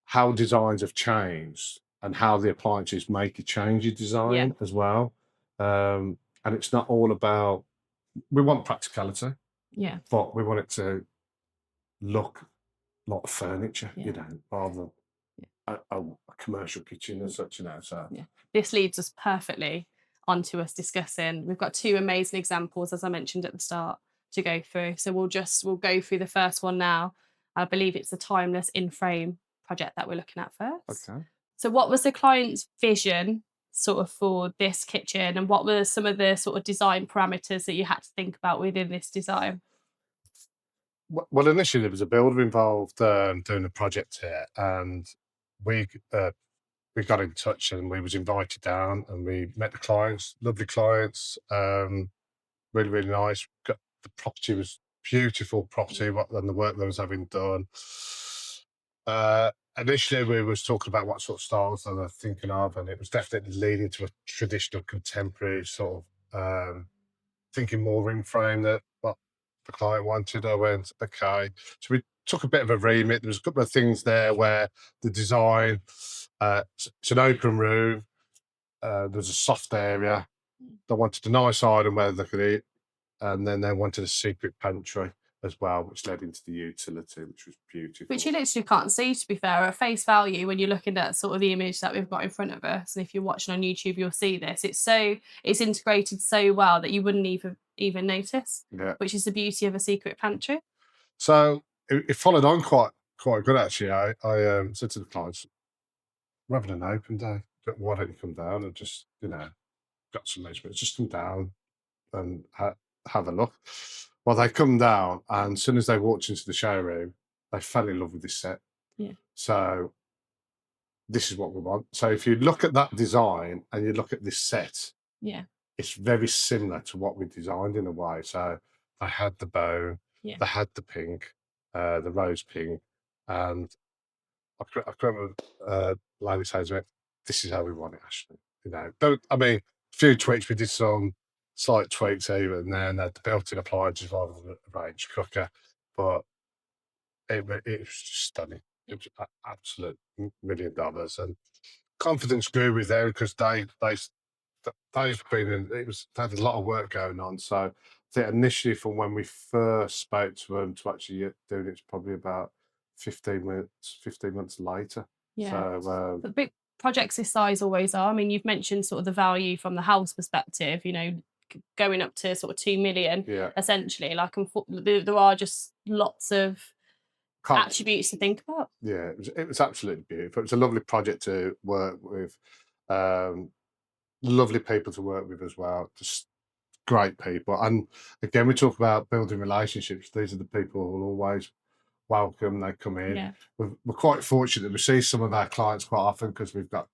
how designs have changed and how the appliances make a change in design as well. And it's not all about. We want practicality, but we want it to look like furniture, rather than a commercial kitchen as such, So this leads us perfectly onto us discussing. We've got 2 amazing examples, as I mentioned at the start, to go through. So we'll go through the first one now. I believe it's the timeless in-frame project that we're looking at first. Okay. So what was the client's vision sort of for this kitchen, and what were some of the sort of design parameters that you had to think about within this design? Well, initially there was a builder involved doing a project here, and we got in touch and we was invited down and we met the clients, lovely clients, really, really nice. The property was beautiful property, and the work that was having done. Initially, we was talking about what sort of styles they were thinking of, and it was definitely leading to a traditional contemporary sort of thinking more in frame that what the client wanted. I went, okay. So we took a bit of a remit. There was a couple of things there where the design, it's an open room, there's a soft area. They wanted a nice island where they could eat, and then they wanted a secret pantry as well, which led into the utility, which was beautiful. Which you literally can't see, to be fair, at face value when you're looking at sort of the image that we've got in front of us. And if you're watching on YouTube, you'll see this. It's integrated so well that you wouldn't even notice. Which is the beauty of a secret pantry. So it followed on quite good, actually. I said to the clients, we're having an open day, but why don't you come down and just got some measurements, just come down and have a look. Well, they come down, and as soon as they walked into the showroom, they fell in love with this set. So this is what we want. So if you look at that design and you look at this set, Yeah. it's very similar to what we designed in a way. So they had the bone, they had the pink, the rose pink, and I remember lady saying to me, "This is how we want it, Ashley." You know, don't, I mean, a few tweaks, we did some slight tweaks here and there, and the built-in appliances rather than a range cooker, but it was just stunning. It was absolute $1 million, and confidence grew with them because they've been in, they had a lot of work going on. So I think initially, from when we first spoke to them to actually doing it's probably about 15 months later. Yeah. So But big projects this size always are. I mean, you've mentioned sort of the value from the house perspective, you know, going up to sort of 2 million, yeah, essentially. Like, there are just lots of can't, attributes to think about. yeah, it was absolutely beautiful. It was a lovely project to work with. Lovely people to work with as well. Just great people. And again, we talk about building relationships. These are the people who will always welcome. They come in. Yeah. We're quite fortunate that we see some of our clients quite often because we've got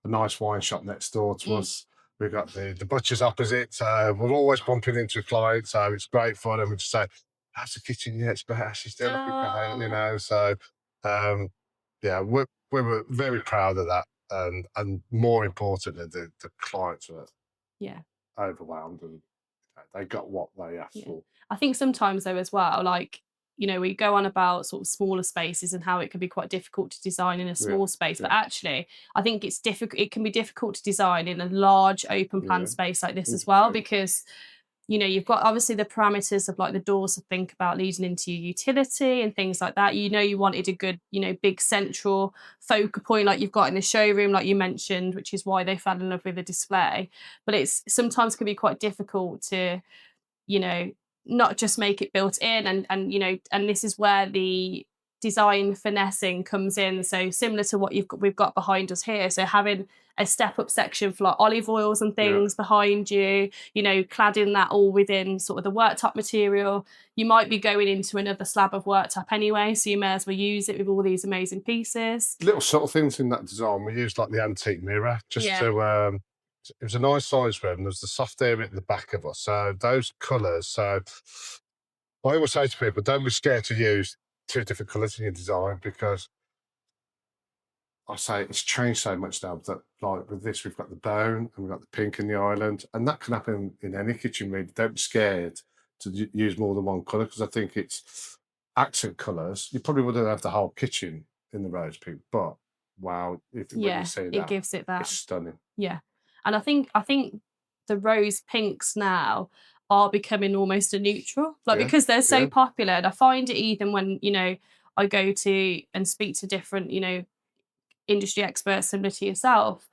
a nice wine shop next door to us. We've got the butcher's opposite. So we're always bumping into clients. So it's great fun. And we just say, "How's the kitchen? Yeah, it's better. She's still looking great," you know. So yeah, we were very proud of that. And more importantly, the clients were Yeah. overwhelmed and they got what they asked for. I think sometimes though as well, like, you know, we go on about sort of smaller spaces and how it can be quite difficult to design in a small space, but actually I think it's difficult, it can be difficult to design in a large open plan space like this as well, because you know, you've got obviously the parameters of like the doors to think about leading into your utility and things like that. You know, you wanted a good, you know, big central focal point like you've got in the showroom, like you mentioned, which is why they fell in love with the display. But it's sometimes can be quite difficult to, you know, not just make it built in, and you know, and this is where the design finessing comes in. So similar to what we've got behind us here. So having a step up section for like olive oils and things behind you, you know, cladding that all within sort of the worktop material. You might be going into another slab of worktop anyway, so you may as well use it with all these amazing pieces. Little subtle things in that design. We used like the antique mirror just to it was a nice size room. There's the soft area at the back of us. So those colours. So I always say to people, don't be scared to use two different colours in your design because I say it's changed so much now that like with this, we've got the bone and we've got the pink in the island, and that can happen in any kitchen really. Don't be scared to use more than one colour because I think it's accent colours. You probably wouldn't have the whole kitchen in the rose pink, but wow, when you see that, it gives it that. it's stunning. Yeah. And I think the rose pinks now are becoming almost a neutral, like because they're so popular. And I find it even when, you know, I go to and speak to different, you know, industry experts similar to yourself,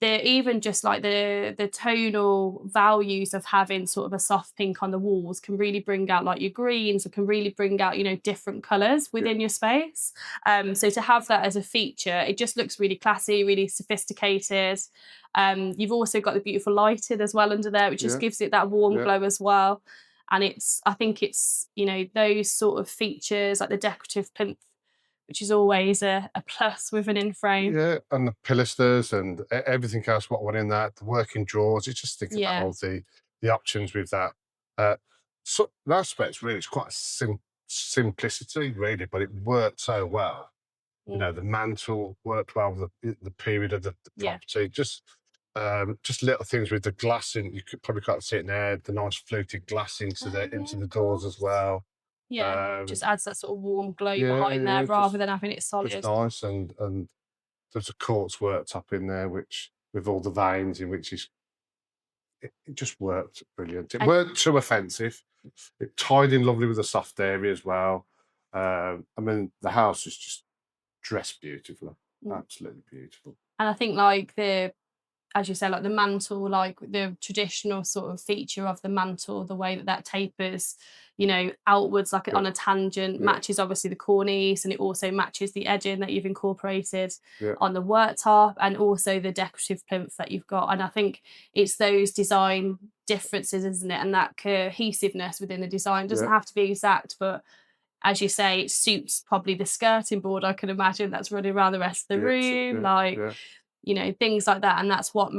they're even just like the tonal values of having sort of a soft pink on the walls can really bring out like your greens, or can really bring out, you know, different colours within your space. So to have that as a feature, it just looks really classy, really sophisticated. You've also got the beautiful lighting as well under there, which just gives it that warm glow as well. And I think it's, you know, those sort of features like the decorative plinth, which is always a plus with an in-frame. Yeah, and the pilasters and everything else what went in that, the working drawers. You just think about all the options with that. So in aspects, really, it's quite a simplicity, really, but it worked so well. You know, the mantle worked well with the period of the property. Just little things with the glass in. You could probably can't see it now. The nice fluted glass into the doors as well. Yeah, just adds that sort of warm glow behind there rather than having it solid. Just nice, and there's a quartz worktop in there, which with all the veins in which it just worked brilliant. It weren't too offensive. It tied in lovely with the soft area as well. I mean, the house is just dressed beautifully, absolutely beautiful. And I think like as you say, like the mantle, like the traditional sort of feature of the mantle, the way that tapers, you know, outwards like on a tangent, matches obviously the cornice, and it also matches the edging that you've incorporated on the worktop, and also the decorative plinth that you've got. And I think it's those design differences, isn't it? And that cohesiveness within the design doesn't have to be exact, but as you say, it suits probably the skirting board, I can imagine, that's running around the rest of the room, you know, things like that. And that's what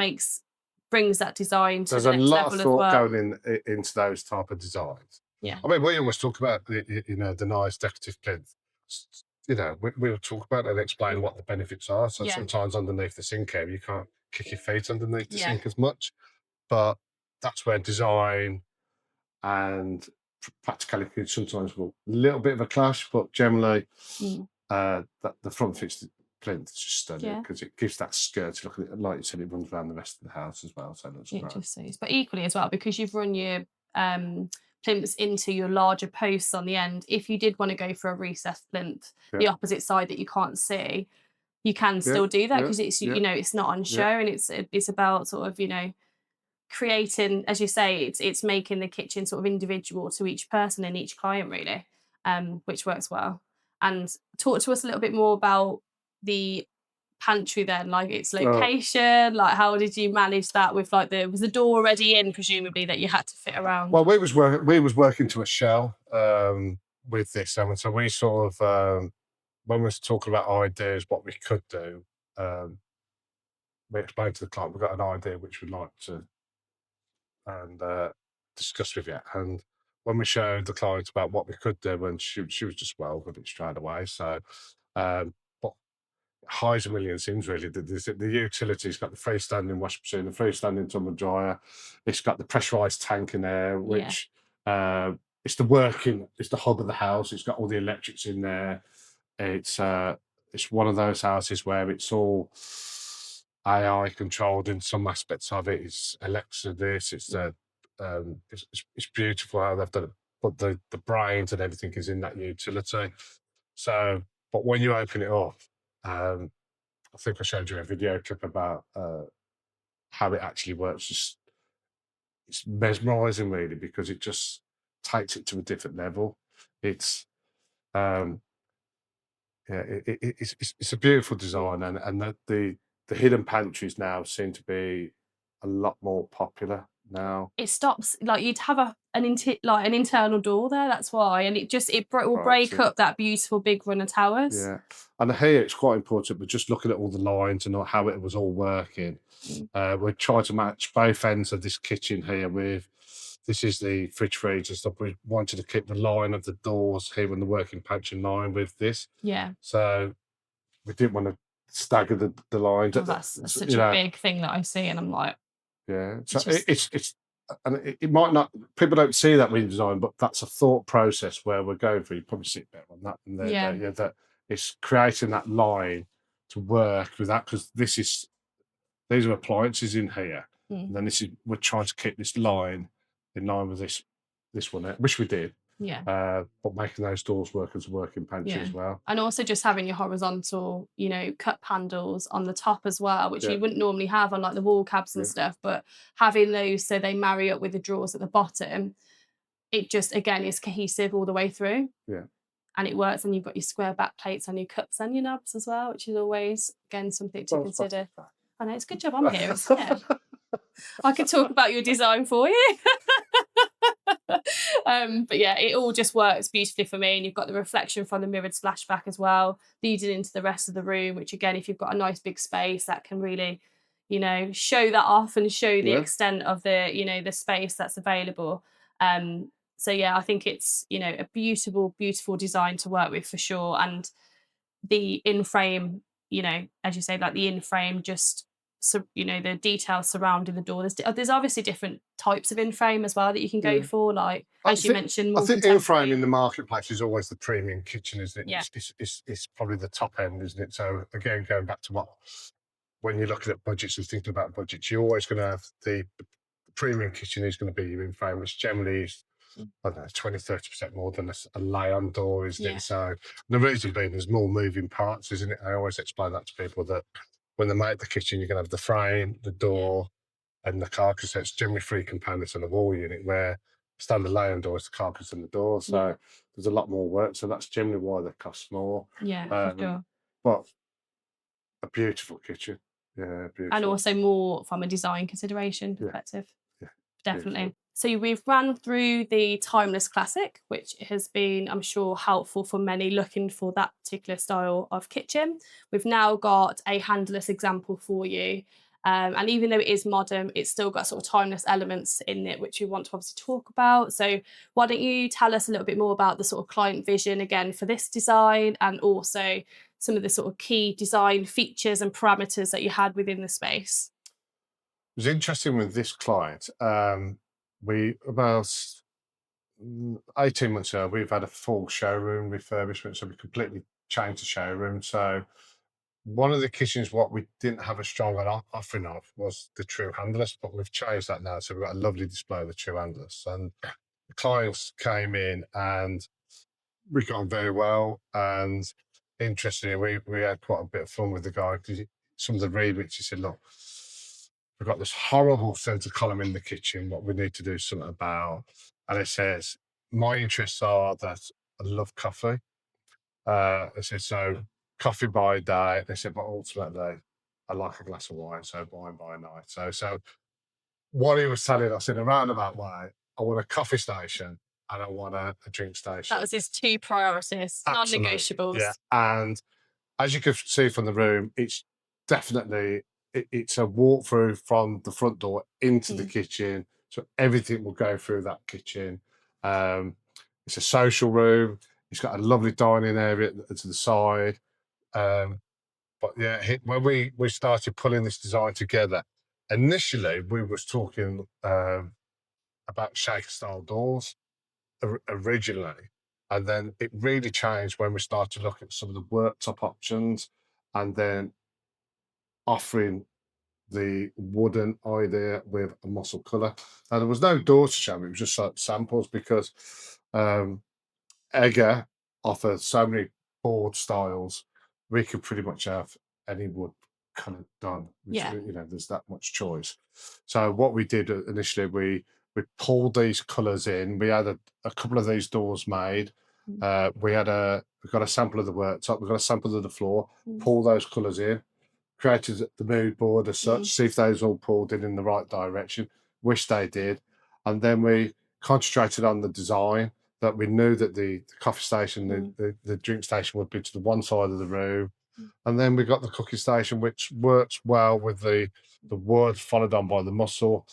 brings that design to the next level as well. There's a lot of thought going into those type of designs. Yeah. I mean, we always talk about, you know, the nice decorative plinth. You know, we'll talk about it and explain what the benefits are. So sometimes underneath the sink area, you can't kick your feet underneath the sink as much. But that's where design and practicality sometimes will a little bit of a clash, but generally that the front fixed plinth is just stunning because it gives that skirt look, like you said, it runs around the rest of the house as well. So that's great. Just suits. But equally as well, because you've run your plinths into your larger posts on the end, if you did want to go for a recessed plinth, the opposite side that you can't see, you can still do that because it's you know, it's not on show, and it's about sort of, you know, creating, as you say, it's making the kitchen sort of individual to each person and each client, really, which works well. And talk to us a little bit more about the pantry then, like its location, like how did you manage that with like was the door already in, presumably, that you had to fit around? Well, we was working to a shell with this, and so we sort of when we was talking about ideas, what we could do, we explained to the client we've got an idea which we'd like to discuss with you. And when we showed the client about what we could do, and she was just well with it straight away. So, but highs a million things really. The utility's got the freestanding wash machine, the freestanding tumble dryer. It's got the pressurized tank in there, which it's the hub of the house. It's got all the electrics in there. It's one of those houses where it's all AI controlled in some aspects of it. It's Alexa this, it's beautiful how they've done it, but the brains and everything is in that utility. So, but when you open it up, I think I showed you a video clip about how it actually works. It's mesmerizing really, because it just takes it to a different level. It's it's a beautiful design, and the hidden pantries now seem to be a lot more popular now. It stops, like you'd have an internal door there, that's why, and it will break up that beautiful big run of towers. Yeah, and here it's quite important, but just looking at all the lines and how it was all working, we tried to match both ends of this kitchen here with. This is the fridge freezer stuff. We wanted to keep the line of the doors here and the working pantry in line with this. Yeah. So we didn't want to stagger the lines. Well, that's such a big thing that I see, and I'm like, yeah. So it's and it might not, people don't see that with design, but that's a thought process where we're going through. You probably sit better on that. And that it's creating that line to work with that, because these are appliances in here, and then we're trying to keep this line in line with this one, which we did. Yeah. But making those doors work as a working pantry as well. And also just having your horizontal, you know, cup handles on the top as well, which you wouldn't normally have on like the wall cabs and stuff, but having those so they marry up with the drawers at the bottom, it just, again, is cohesive all the way through. Yeah. And it works, and you've got your square back plates on your cups and your knobs as well, which is always, again, something to consider. I know, it's a good job I'm here, isn't it? I could talk about your design for you. But yeah, it all just works beautifully for me, and you've got the reflection from the mirrored splashback as well, leading into the rest of the room, which again, if you've got a nice big space, that can really, you know, show that off and show the extent of the, you know, the space that's available. So yeah, I think it's, you know, a beautiful design to work with for sure. And the in-frame, you know, as you say, like the in-frame, just, so, you know, the details surrounding the door. There's obviously different types of in-frame as well that you can go for, like, as you mentioned. I think in-frame in the marketplace is always the premium kitchen, isn't it? Yeah. It's probably the top end, isn't it? So again, going back to when you're looking at budgets and thinking about budgets, you're always going to have the premium kitchen is going to be your in-frame, which generally is, I don't know, 20-30% more than a lay-on door, isn't it? So the reason being, there's more moving parts, isn't it? I always explain that to people, that when they make the kitchen, you're going to have the frame, the door, and the carcass. So it's generally 3 components on a wall unit, where standard lay-on door is the carcass and the door. So there's a lot more work. So that's generally why they cost more. Yeah, for sure. But a beautiful kitchen. Yeah, beautiful. And also more from a design consideration perspective. Yeah. Definitely. So we've ran through the timeless classic, which has been, I'm sure, helpful for many looking for that particular style of kitchen. We've now got a handleless example for you. And even though it is modern, it's still got sort of timeless elements in it, which we want to obviously talk about. So why don't you tell us a little bit more about the sort of client vision again for this design, and also some of the sort of key design features and parameters that you had within the space? It was interesting with this client. We about 18 months ago, we've had a full showroom refurbishment, so we completely changed the showroom. So one of the kitchens, what we didn't have a strong offering of was the true handless, but we've changed that now. So we've got a lovely display of the true handless, and the clients came in and we got on very well. And interestingly, we had quite a bit of fun with the guy, because some of the remits, he said, look, we've got this horrible centre column in the kitchen, what we need to do something about. And it says, my interests are that I love coffee. I said, so coffee by day. They said, but ultimately, I like a glass of wine, so wine by night. So what he was telling us in a roundabout way, I want a coffee station and I want a drink station. That was his two priorities, Absolutely. non-negotiables. Yeah. And as you can see from the room, it's definitely, it's a walkthrough from the front door into the kitchen. So everything will go through that kitchen. It's a social room. It's got a lovely dining area to the side. But yeah, when we started pulling this design together, initially we was talking about shaker style doors originally, and then it really changed when we started to look at some of the worktop options, and then offering the wooden idea with a muscle colour. Now there was no doors to show me; it was just like samples, because Egger offers so many board styles. We could pretty much have any wood colour done. Yeah. You know, there's that much choice. So what we did initially, we pulled these colours in. We had a couple of these doors made. We got a sample of the worktop. We got a sample of the floor. Pull those colours in. Created the mood board as such. See if those all pulled in the right direction. Wish they did. And then we concentrated on the design, that we knew that the coffee station, the drink station would be to the one side of the room. And then we got the cooking station, which works well with the wood, followed on by the muscle.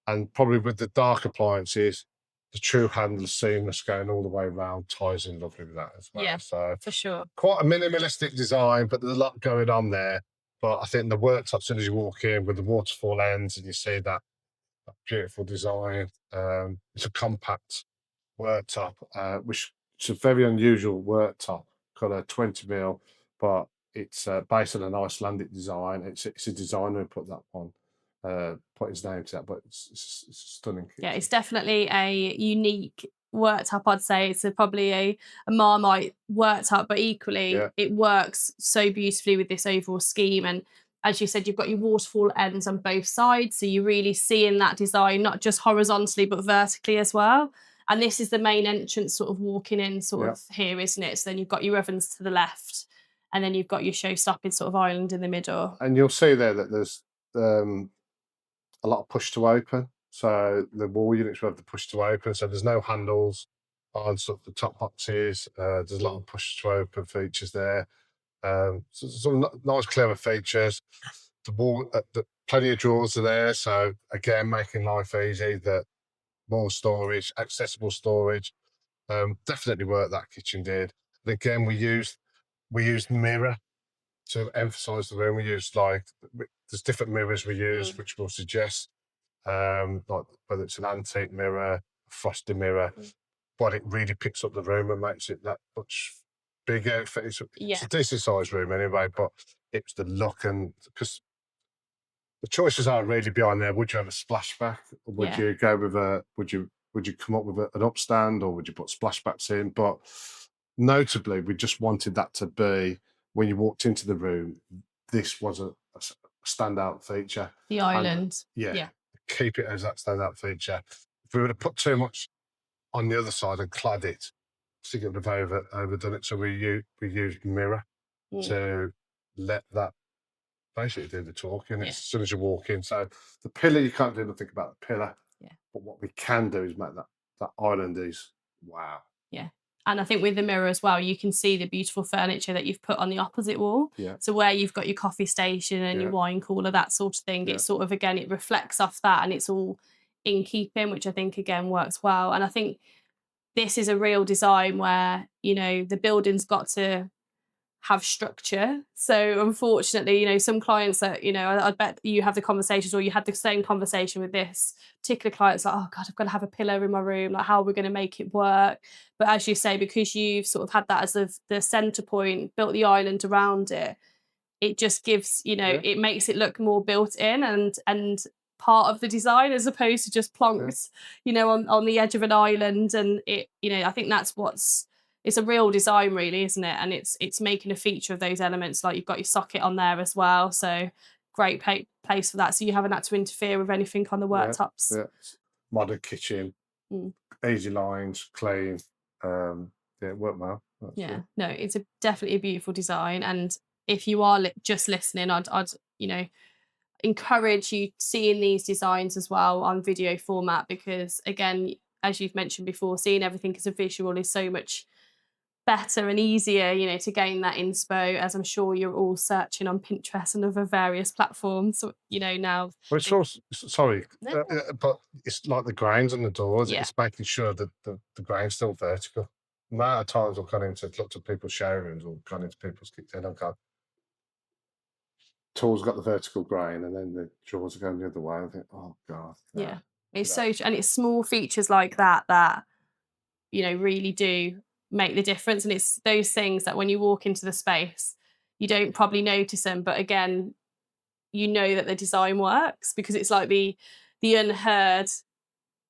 And probably with the dark appliances, the true handle seamless going all the way around ties in lovely with that as well. Yeah, so for sure. Quite a minimalistic design, but there's a lot going on there. But I think the worktop, as soon as you walk in with the waterfall ends and you see that beautiful design, it's a compact worktop, which is a very unusual worktop colour, 20 mil, but it's based on an Icelandic design. It's a designer who put that on, put his name to that, but it's stunning kitchen. Yeah, it's definitely a unique worktop, I'd say. It's probably a Marmite worktop, but equally it works so beautifully with this overall scheme. And as you said, you've got your waterfall ends on both sides, so you're really seeing that design not just horizontally but vertically as well. And this is the main entrance, sort of walking in sort of here, isn't it? So then you've got your ovens to the left, and then you've got your show-stopping sort of island in the middle. And you'll see there that there's a lot of push to open. So the wall units will have the push to open. So there's no handles on sort of the top boxes. There's a lot of push to open features there. So some nice, clever features. The wall, plenty of drawers are there. So again, making life easy. That more storage, accessible storage. Definitely work that kitchen did. And again, we used mirror to emphasize the room. We used there's different mirrors we use, which will suggest like whether it's an antique mirror, a frosty mirror, but it really picks up the room and makes it that much bigger. It's a decent sized room anyway, but it's the look, and because the choices are really behind there. Would you have a splashback? Or would you go with would you come up with an upstand, or would you put splashbacks in? But notably, we just wanted that to be, when you walked into the room, this was a standout feature. The island. And, keep it as that standout feature. If we would have put too much on the other side and clad it, I think it would have overdone it. So we used mirror to let that basically do the talking. As soon as you walk in. So the pillar, you can't do nothing about the pillar. But what we can do is make that island is wow. Yeah. And I think with the mirror as well, you can see the beautiful furniture that you've put on the opposite wall. Yeah. So where you've got your coffee station and your wine cooler, that sort of thing, it's sort of, again, it reflects off that and it's all in keeping, which I think, again, works well. And I think this is a real design where, you know, the building's got to have structure. So unfortunately, you know, some clients that, you know, I bet you have the conversations, or you had the same conversation with this particular client's like, oh God, I've got to have a pillar in my room. Like, how are we going to make it work? But as you say, because you've sort of had that as the center point, built the island around it, it just gives, you know, it makes it look more built in and part of the design, as opposed to just plonked, you know, on the edge of an island. And it, you know, I think that's it's a real design, really, isn't it? And it's making a feature of those elements. Like, you've got your socket on there as well, so great place for that. So you haven't had to interfere with anything on the worktops. Modern kitchen, easy lines, clean. It worked well. No, it's definitely a beautiful design. And if you are just listening, I'd you know, encourage you seeing these designs as well on video format, because, again, as you've mentioned before, seeing everything as a visual is so much better and easier, you know, to gain that inspo, as I'm sure you're all searching on Pinterest and other various platforms, you know, now. Well, it's also, sorry, but it's like the grains on the doors. It's making sure that the grain's still vertical. The amount of times I've gone into lots of people's showrooms or gone into people's kitchen, I've got tools got the vertical grain, and then the drawers are going the other way. I think, oh God. Yeah, it's and it's small features like that, you know, really do make the difference. And it's those things that when you walk into the space, you don't probably notice them, but again, you know that the design works, because it's like the unheard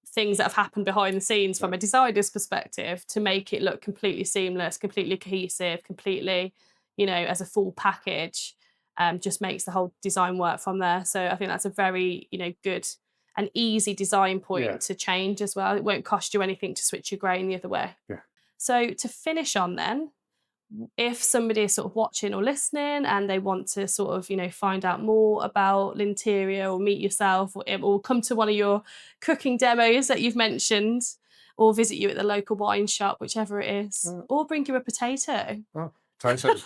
things that have happened behind the scenes from a designer's perspective to make it look completely seamless, completely cohesive, completely, you know, as a full package. Just makes the whole design work from there. So I think that's a very, you know, good and easy design point to change as well. It won't cost you anything to switch your grain the other way. So to finish on then, if somebody is sort of watching or listening and they want to sort of, you know, find out more about Linteria or meet yourself, or come to one of your cooking demos that you've mentioned, or visit you at the local wine shop, whichever it is, or bring you a potato. Oh, potatoes.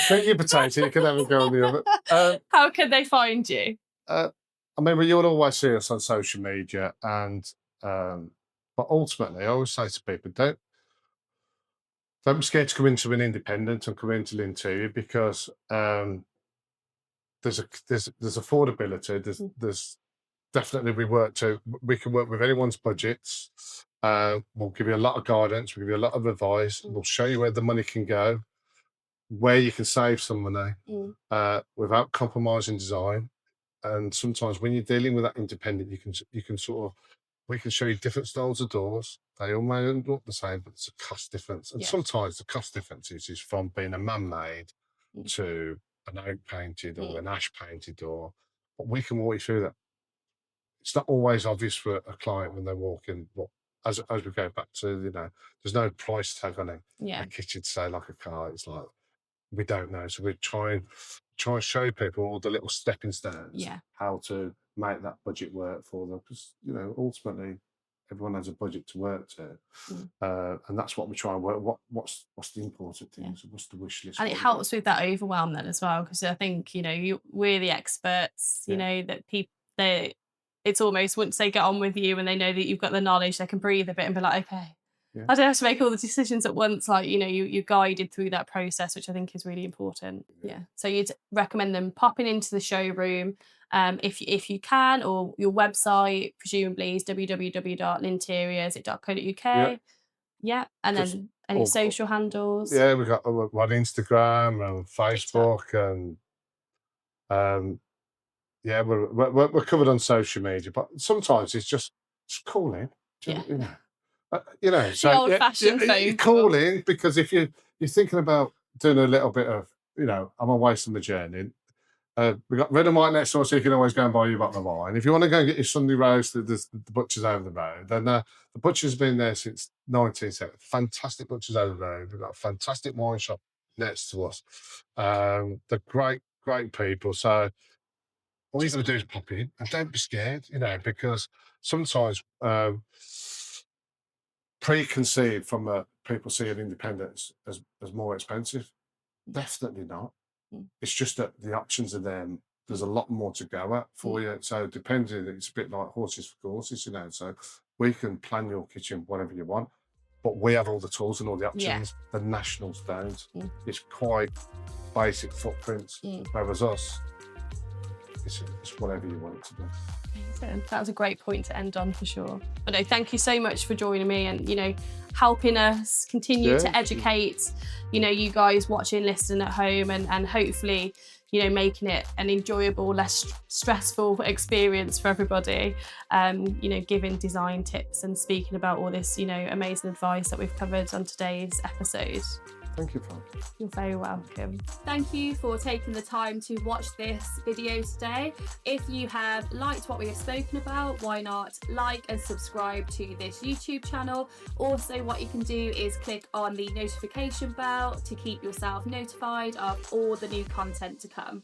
Bring your potato, you can have a go on the oven. How can they find you? I mean, you'll always see us on social media, and but ultimately, I always say to people, don't be scared to come into an independent and come into Linteria, because there's affordability. There's definitely we can work with anyone's budgets. We'll give you a lot of guidance. We'll give you a lot of advice. We'll show you where the money can go, where you can save some money without compromising design. And sometimes when you're dealing with that independent, you can sort of, we can show you different styles of doors. They all may look the same, but it's a cost difference. And sometimes the cost difference is from being a man-made to an oak painted or an ash painted door. But we can walk you through that. It's not always obvious for a client when they walk in. But as we go back to, you know, there's no price tag on a kitchen, say, like a car. It's like, we don't know. So we try and show people all the little stepping stones, how to make that budget work for them. Because, you know, ultimately, everyone has a budget to work to, and that's what we try and work. What's the important things? What's the wish list? And it helps with that overwhelm then as well, because I think, you know, we're the experts. You know that people, it's almost once they get on with you and they know that you've got the knowledge, they can breathe a bit and be like, okay. I don't have to make all the decisions at once. Like, you know, you're guided through that process, which I think is really important. So you'd recommend them popping into the showroom if you can, or your website presumably is www.linteria.co.uk. And then any social handles. We've got on Instagram and Facebook, and we're covered on social media. But sometimes it's just call in. You know. You know, so the old-fashioned phone call in, because if you're thinking about doing a little bit of, you know, I'm away from the journey. We've got red and white next door, so you can always go and buy your bottle of wine. If you want to go and get your Sunday roast, there's the butcher's over the road. Then the butcher's been there since 1970. Fantastic butcher's over the road. We've got a fantastic wine shop next to us. They're great people. So all you got to do is pop in, and don't be scared, you know, because sometimes preconceived from people seeing independence as more expensive. Definitely not. It's just that the options are there. There's a lot more to go at for you. So depending, it's a bit like horses for courses, you know. So we can plan your kitchen whatever you want, but we have all the tools and all the options. The nationals don't. It's quite basic footprints, whereas us, it's whatever you want it to be. Amazing. That was a great point to end on for sure. But no, thank you so much for joining me and, you know, helping us continue to educate, you know, you guys watching, listening at home, and hopefully, you know, making it an enjoyable, less stressful experience for everybody. You know, giving design tips and speaking about all this, you know, amazing advice that we've covered on today's episode. Thank you, Faye. You're very welcome. Thank you for taking the time to watch this video today. If you have liked what we have spoken about, why not like and subscribe to this YouTube channel. Also, what you can do is click on the notification bell to keep yourself notified of all the new content to come.